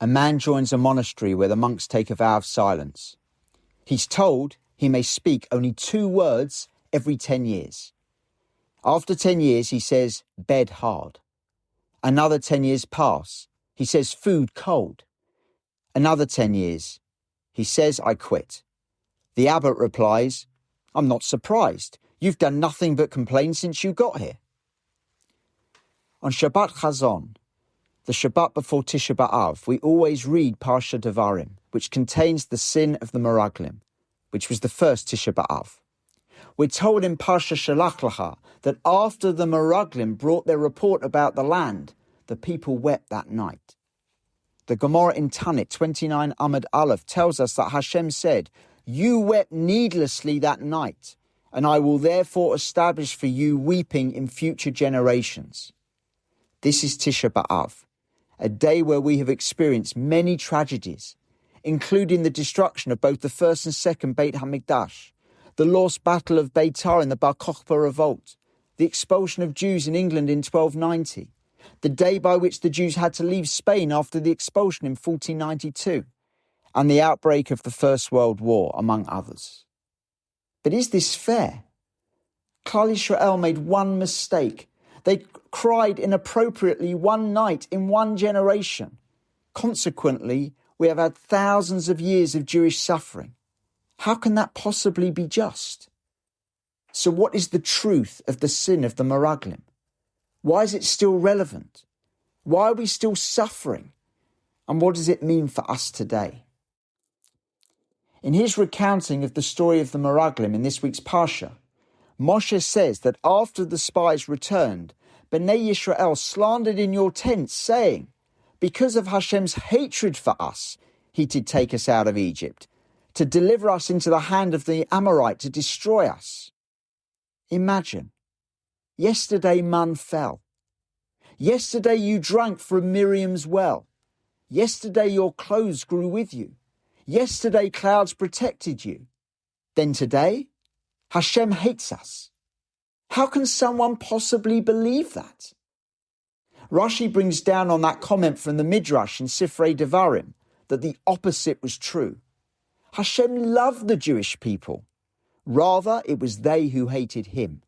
A man joins a monastery where the monks take a vow of silence. He's told he may speak only 2 words every 10 years. After 10 years, he says, bed hard. Another 10 years pass. He says, food cold. Another 10 years. He says, I quit. The abbot replies, I'm not surprised. You've done nothing but complain since you got here. On Shabbat Chazon, the Shabbat before Tisha B'Av, we always read Parsha Devarim, which contains the sin of the Meraglim, which was the first Tisha B'Av. We're told in Parsha Shalach Lecha that after the Meraglim brought their report about the land, the people wept that night. The Gemara in Tanit 29 Amud Aleph tells us that Hashem said, you wept needlessly that night, and I will therefore establish for you weeping in future generations. This is Tisha B'Av, a day where we have experienced many tragedies, including the destruction of both the first and second Beit HaMikdash, the lost battle of Beitar in the Bar Kokhba revolt, the expulsion of Jews in England in 1290, the day by which the Jews had to leave Spain after the expulsion in 1492, and the outbreak of the First World War, among others. But is this fair? Klal Yisrael made one mistake. They cried inappropriately one night in one generation. Consequently, we have had thousands of years of Jewish suffering. How can that possibly be just? So what is the truth of the sin of the Meraglim? Why is it still relevant? Why are we still suffering? And what does it mean for us today? In his recounting of the story of the Meraglim in this week's Parsha, Moshe says that after the spies returned, Bnei Yisrael slandered in your tents, saying, because of Hashem's hatred for us, he did take us out of Egypt, to deliver us into the hand of the Amorite to destroy us. Imagine, yesterday man fell. Yesterday you drank from Miriam's well. Yesterday your clothes grew with you. Yesterday clouds protected you. Then today, Hashem hates us. How can someone possibly believe that? Rashi brings down on that comment from the Midrash in Sifrei Devarim that the opposite was true. Hashem loved the Jewish people. Rather, it was they who hated him.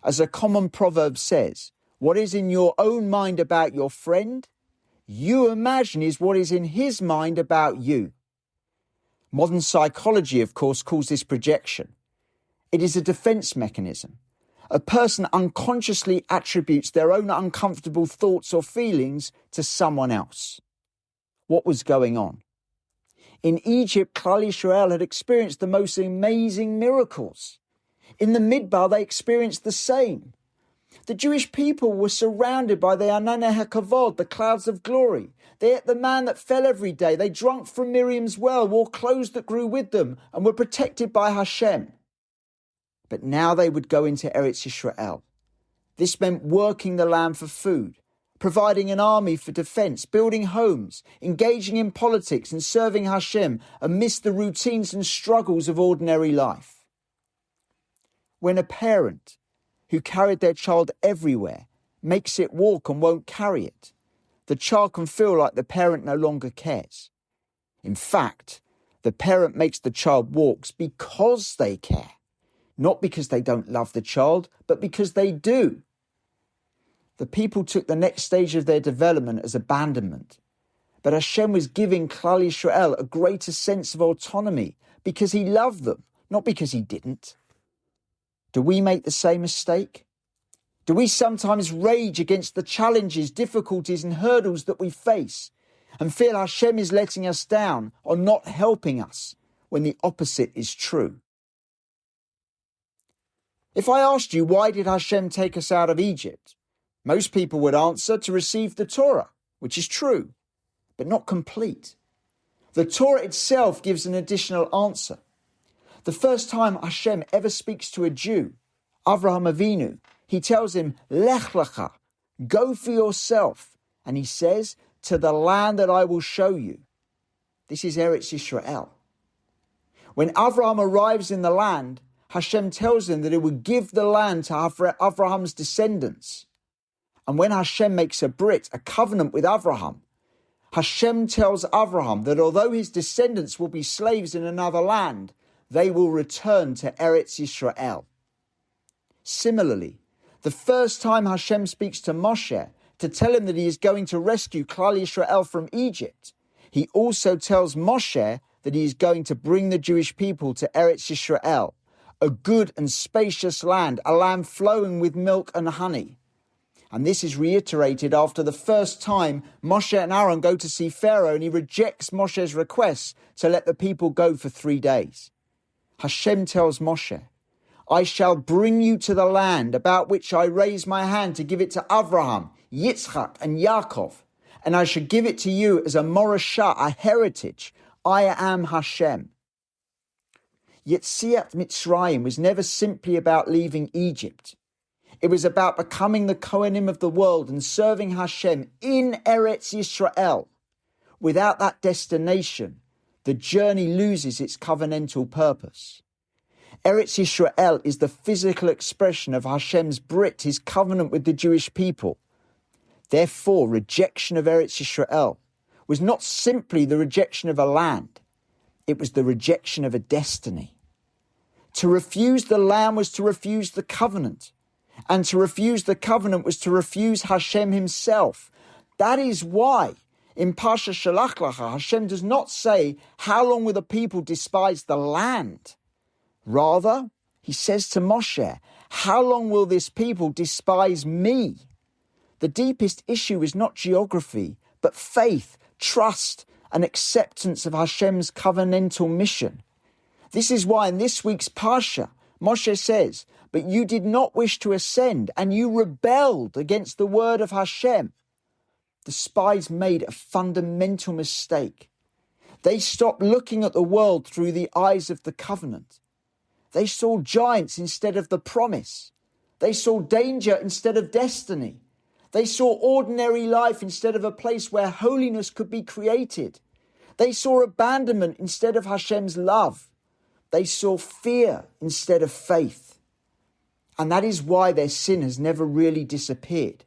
As a common proverb says, what is in your own mind about your friend, you imagine is what is in his mind about you. Modern psychology, of course, calls this projection. It is a defense mechanism. A person unconsciously attributes their own uncomfortable thoughts or feelings to someone else. What was going on? In Egypt, Klal Yisrael had experienced the most amazing miracles. In the Midbar, they experienced the same. The Jewish people were surrounded by the Ananei HaKavod, the clouds of glory. They ate the man that fell every day. They drank from Miriam's well, wore clothes that grew with them, and were protected by Hashem. But now they would go into Eretz Yisrael. This meant working the land for food, providing an army for defense, building homes, engaging in politics and serving Hashem amidst the routines and struggles of ordinary life. When a parent who carried their child everywhere makes it walk and won't carry it, the child can feel like the parent no longer cares. In fact, the parent makes the child walk because they care, not because they don't love the child, but because they do. The people took the next stage of their development as abandonment. But Hashem was giving Klal Yisrael a greater sense of autonomy because he loved them, not because he didn't. Do we make the same mistake? Do we sometimes rage against the challenges, difficulties and hurdles that we face and feel Hashem is letting us down or not helping us when the opposite is true? If I asked you, why did Hashem take us out of Egypt? Most people would answer, to receive the Torah, which is true, but not complete. The Torah itself gives an additional answer. The first time Hashem ever speaks to a Jew, Avraham Avinu, he tells him, Lech lecha, go for yourself. And he says, to the land that I will show you. This is Eretz Yisrael. When Avraham arrives in the land, Hashem tells him that he would give the land to Avraham's descendants. And when Hashem makes a brit, a covenant with Avraham, Hashem tells Abraham that although his descendants will be slaves in another land, they will return to Eretz Yisrael. Similarly, the first time Hashem speaks to Moshe to tell him that he is going to rescue Klal Yisrael from Egypt, he also tells Moshe that he is going to bring the Jewish people to Eretz Yisrael, a good and spacious land, a land flowing with milk and honey. And this is reiterated after the first time Moshe and Aaron go to see Pharaoh and he rejects Moshe's request to let the people go for 3 days. Hashem tells Moshe, I shall bring you to the land about which I raise my hand to give it to Abraham, Yitzchak and Yaakov, and I shall give it to you as a morashah, a heritage. I am Hashem. Yetziat Mitzrayim was never simply about leaving Egypt. It was about becoming the Kohanim of the world and serving Hashem in Eretz Yisrael. Without that destination, the journey loses its covenantal purpose. Eretz Yisrael is the physical expression of Hashem's Brit, his covenant with the Jewish people. Therefore, rejection of Eretz Yisrael was not simply the rejection of a land. It was the rejection of a destiny. To refuse the land was to refuse the covenant. And to refuse the covenant was to refuse Hashem himself. That is why in Parsha Shalach Lacha, Hashem does not say, how long will the people despise the land? Rather, he says to Moshe, how long will this people despise me? The deepest issue is not geography, but faith, trust, and acceptance of Hashem's covenantal mission. This is why in this week's Parsha, Moshe says, but you did not wish to ascend, and you rebelled against the word of Hashem. The spies made a fundamental mistake. They stopped looking at the world through the eyes of the covenant. They saw giants instead of the promise. They saw danger instead of destiny. They saw ordinary life instead of a place where holiness could be created. They saw abandonment instead of Hashem's love. They saw fear instead of faith. And that is why their sin has never really disappeared.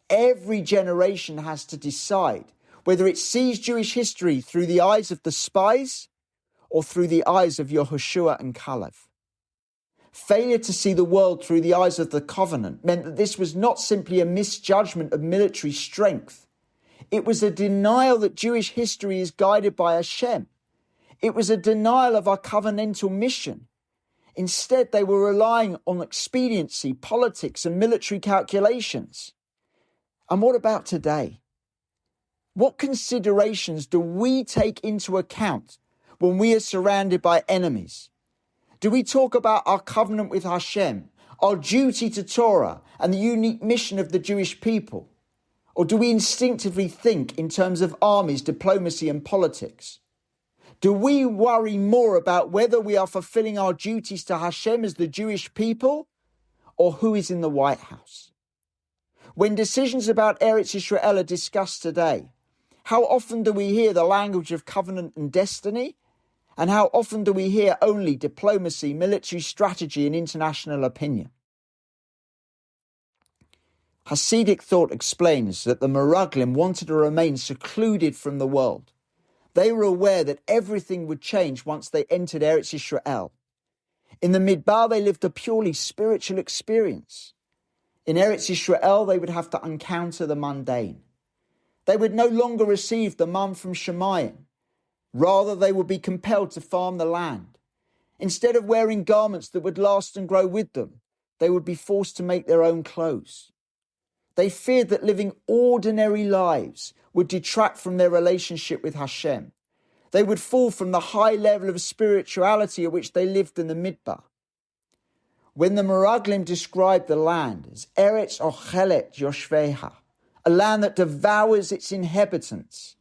Every generation has to decide whether it sees Jewish history through the eyes of the spies or through the eyes of Yehoshua and Caleb. Failure to see the world through the eyes of the covenant meant that this was not simply a misjudgment of military strength. It was a denial that Jewish history is guided by Hashem. It was a denial of our covenantal mission. Instead, they were relying on expediency, politics, and military calculations. And what about today? What considerations do we take into account when we are surrounded by enemies? Do we talk about our covenant with Hashem, our duty to Torah, and the unique mission of the Jewish people? Or do we instinctively think in terms of armies, diplomacy, and politics? Do we worry more about whether we are fulfilling our duties to Hashem as the Jewish people, or who is in the White House? When decisions about Eretz Yisrael are discussed today, how often do we hear the language of covenant and destiny? And how often do we hear only diplomacy, military strategy, and international opinion? Hasidic thought explains that the Meraglim wanted to remain secluded from the world. They were aware that everything would change once they entered Eretz Yisrael. In the Midbar, they lived a purely spiritual experience. In Eretz Yisrael, they would have to encounter the mundane. They would no longer receive the man from Shemayim. Rather, they would be compelled to farm the land. Instead of wearing garments that would last and grow with them, they would be forced to make their own clothes. They feared that living ordinary lives would detract from their relationship with Hashem. They would fall from the high level of spirituality at which they lived in the Midbar. When the Meraglim described the land as Eretz Ochelet Yoshveha, a land that devours its inhabitants,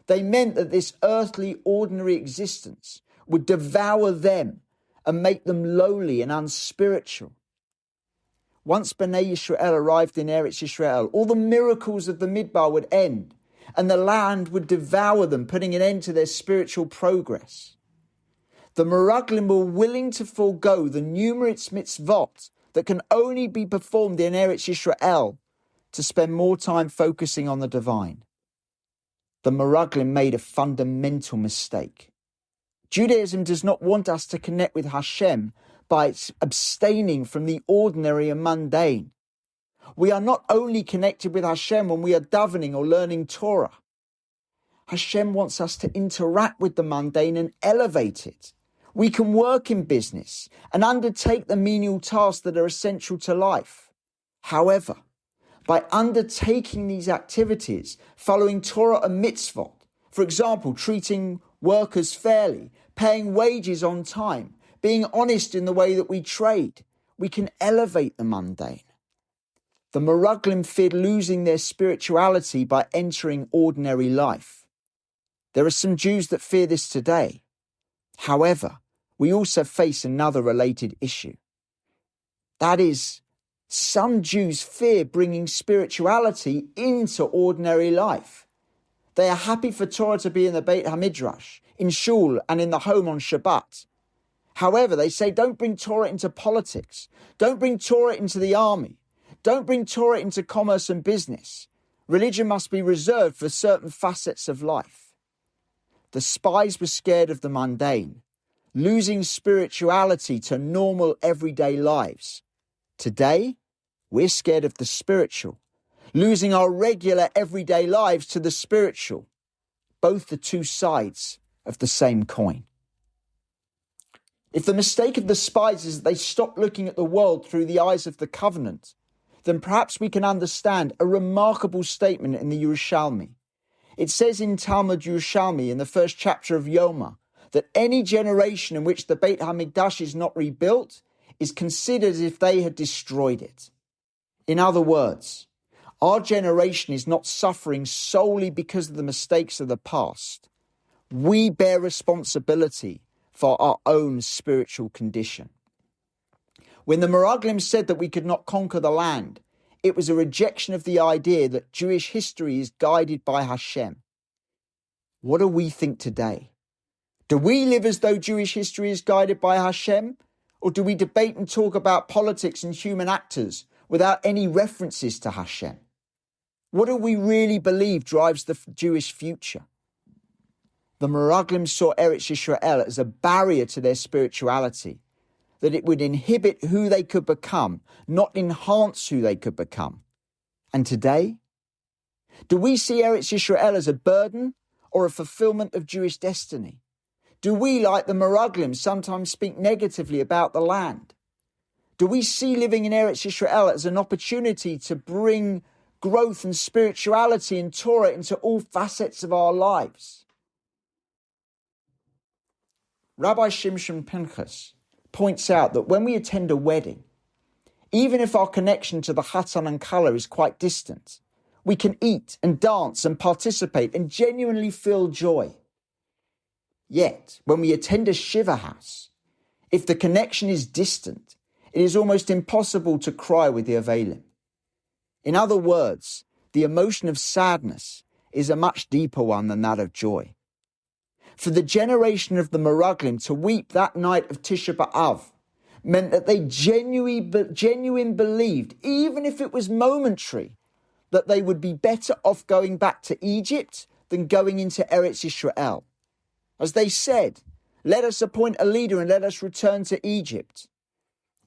they meant that this earthly, ordinary existence would devour them and make them lowly and unspiritual. Once Bnei Yisrael arrived in Eretz Yisrael, all the miracles of the Midbar would end, and the land would devour them, putting an end to their spiritual progress. The Meraglim were willing to forego the numerous mitzvot that can only be performed in Eretz Yisrael to spend more time focusing on the divine. the Meraglim made a fundamental mistake. Judaism does not want us to connect with Hashem by abstaining from the ordinary and mundane. We are not only connected with Hashem when we are davening or learning Torah. Hashem wants us to interact with the mundane and elevate it. We can work in business and undertake the menial tasks that are essential to life. However, by undertaking these activities, following Torah and mitzvot, for example, treating workers fairly, paying wages on time, being honest in the way that we trade, we can elevate the mundane. The Meraglim feared losing their spirituality by entering ordinary life. There are some Jews that fear this today. However, we also face another related issue. That is, some Jews fear bringing spirituality into ordinary life. They are happy for Torah to be in the Beit HaMidrash, in shul and in the home on Shabbat. However, they say don't bring Torah into politics. Don't bring Torah into the army. Don't bring Torah into commerce and business. Religion must be reserved for certain facets of life. The spies were scared of the mundane, losing spirituality to normal everyday lives. Today, we're scared of the spiritual, losing our regular everyday lives to the spiritual, both the two sides of the same coin. If the mistake of the spies is that they stopped looking at the world through the eyes of the covenant, then perhaps we can understand a remarkable statement in the Yerushalmi. It says in Talmud Yerushalmi in the first chapter of Yoma that any generation in which the Beit HaMikdash is not rebuilt is considered as if they had destroyed it. In other words, our generation is not suffering solely because of the mistakes of the past. We bear responsibility for our own spiritual condition. When the Meraglim said that we could not conquer the land, it was a rejection of the idea that Jewish history is guided by Hashem. What do we think today? Do we live as though Jewish history is guided by Hashem? Or do we debate and talk about politics and human actors without any references to Hashem? What do we really believe drives the Jewish future? The Meraglim saw Eretz Yisrael as a barrier to their spirituality, that it would inhibit who they could become, not enhance who they could become. And today, do we see Eretz Yisrael as a burden or a fulfillment of Jewish destiny? Do we, like the Meraglim, sometimes speak negatively about the land? Do we see living in Eretz Yisrael as an opportunity to bring growth and spirituality and Torah into all facets of our lives? Rabbi Shimshon Pinchas points out that when we attend a wedding, even if our connection to the Chatan and Kala is quite distant, we can eat and dance and participate and genuinely feel joy. Yet, when we attend a Shiva house, if the connection is distant, it is almost impossible to cry with the Avelim. In other words, the emotion of sadness is a much deeper one than that of joy. For the generation of the Meraglim to weep that night of Tisha B'Av meant that they genuinely believed, even if it was momentary, that they would be better off going back to Egypt than going into Eretz Yisrael. As they said, let us appoint a leader and let us return to Egypt.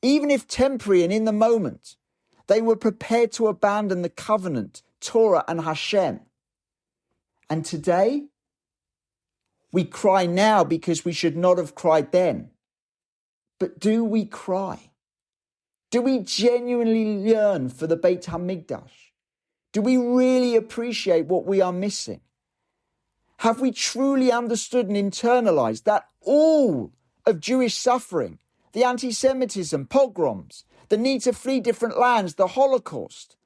Even if temporary and in the moment, they were prepared to abandon the covenant, Torah and Hashem. And today, we cry now because we should not have cried then. But do we cry? Do we genuinely yearn for the Beit HaMikdash? Do we really appreciate what we are missing? Have we truly understood and internalized that all of Jewish suffering, the anti-Semitism, pogroms, the need to flee different lands, the Holocaust,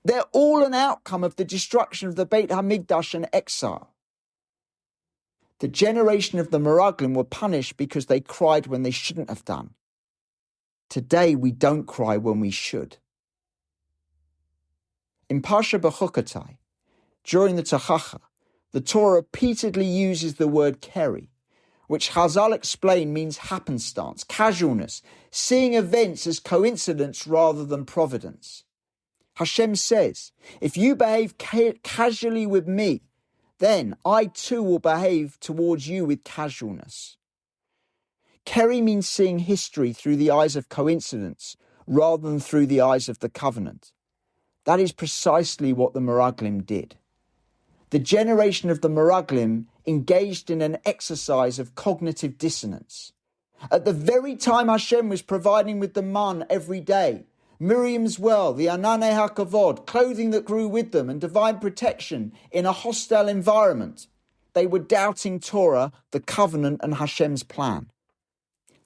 they're all an outcome of the destruction of the Beit HaMikdash and exile? The generation of the Meraglim were punished because they cried when they shouldn't have done. Today, we don't cry when we should. In Parsha B'Chukotai, during the Tochacha, the Torah repeatedly uses the word keri, which Chazal explain means happenstance, casualness, seeing events as coincidence rather than providence. Hashem says, if you behave casually with me, then I too will behave towards you with casualness. Kerry means seeing history through the eyes of coincidence rather than through the eyes of the covenant. That is precisely what the Meraglim did. The generation of the Meraglim engaged in an exercise of cognitive dissonance. At the very time Hashem was providing with the man every day, Miriam's well, the Ananei HaKavod, clothing that grew with them, and divine protection in a hostile environment, they were doubting Torah, the covenant, and Hashem's plan.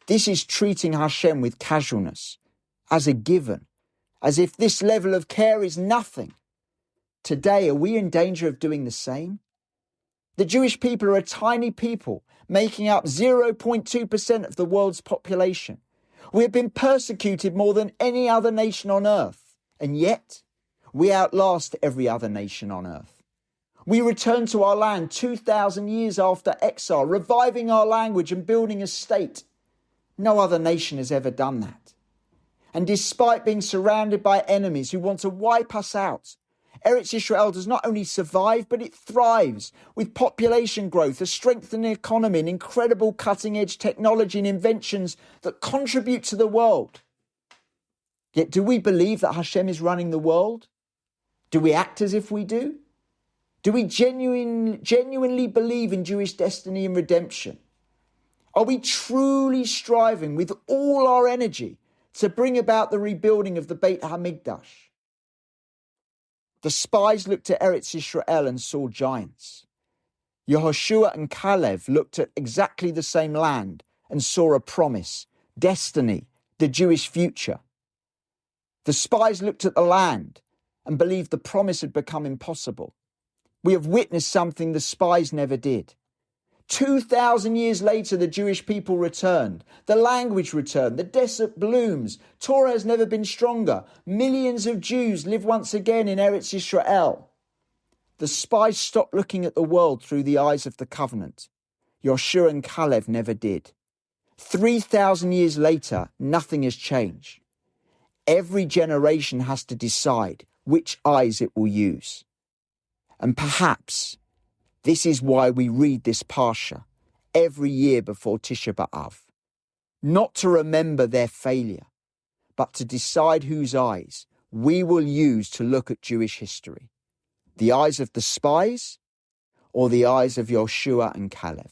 This is treating Hashem with casualness, as a given, as if this level of care is nothing. Today, are we in danger of doing the same? The Jewish people are a tiny people, making up 0.2% of the world's population. We have been persecuted more than any other nation on earth, and yet we outlast every other nation on earth. We return to our land 2,000 years after exile, reviving our language and building a state. No other nation has ever done that. And despite being surrounded by enemies who want to wipe us out, Eretz Yisrael does not only survive, but it thrives with population growth, a strengthening economy, and incredible cutting-edge technology and inventions that contribute to the world. Yet do we believe that Hashem is running the world? Do we act as if we do? Do we genuinely believe in Jewish destiny and redemption? Are we truly striving with all our energy to bring about the rebuilding of the Beit HaMikdash? The spies looked at Eretz Yisrael and saw giants. Yehoshua and Caleb looked at exactly the same land and saw a promise, destiny, the Jewish future. The spies looked at the land and believed the promise had become impossible. We have witnessed something the spies never did. 2,000 years later, the Jewish people returned. The language returned. The desert blooms. Torah has never been stronger. Millions of Jews live once again in Eretz Yisrael. The spies stopped looking at the world through the eyes of the covenant. Yoshua and Caleb never did. 3,000 years later, nothing has changed. Every generation has to decide which eyes it will use. And perhaps this is why we read this Parsha every year before Tisha B'Av. Not to remember their failure, but to decide whose eyes we will use to look at Jewish history. The eyes of the spies or the eyes of Yoshua and Caleb?